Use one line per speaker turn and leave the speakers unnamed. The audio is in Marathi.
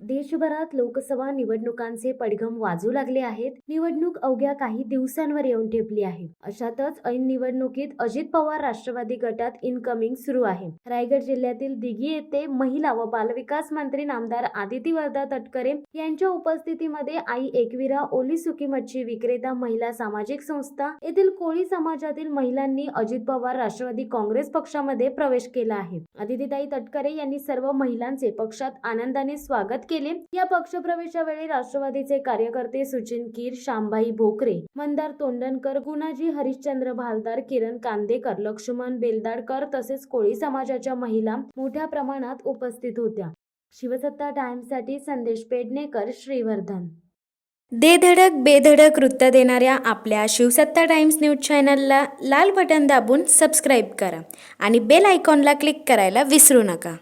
देशभरात लोकसभा निवडणुकांचे पडघम वाजू लागले आहेत. निवडणूक अवघ्या काही दिवसांवर येऊन ठेपली आहे. अशातच ऐन निवडणुकीत अजित पवार राष्ट्रवादी गटात इनकमिंग सुरू आहे. रायगड जिल्ह्यातील दिघी येथे महिला व बालविकास मंत्री नामदार आदिती वर्धा तटकरे यांच्या उपस्थितीमध्ये आई एकविरा ओली सुकी मच्छी विक्रेता महिला सामाजिक संस्था येथील कोळी समाजातील महिलांनी अजित पवार राष्ट्रवादी काँग्रेस पक्षामध्ये प्रवेश केला आहे. आदितीताई तटकरे यांनी सर्व महिलांचे पक्षात आनंदाने स्वागत केले. या पक्षप्रवेशावेळी राष्ट्रवादीचे कार्यकर्ते सुचिन कीर, शांभाई भोकरे, मंदार तोंडणकर, गुणाजी हरिश्चंद्र भालदार, किरण कांदेकर, लक्ष्मण बेलदाडकर तसेच कोळी समाजाच्या महिला मोठ्या प्रमाणात उपस्थित होत्या. शिवसत्ता टाइम्ससाठी संदेश पेडणेकर, श्रीवर्धन.
दे धडक बेधडक वृत्त देणाऱ्या आपल्या शिवसत्ता टाइम्स न्यूज चॅनलला लाल बटन दाबून सबस्क्राईब करा आणि बेल आयकॉनला क्लिक करायला विसरू नका.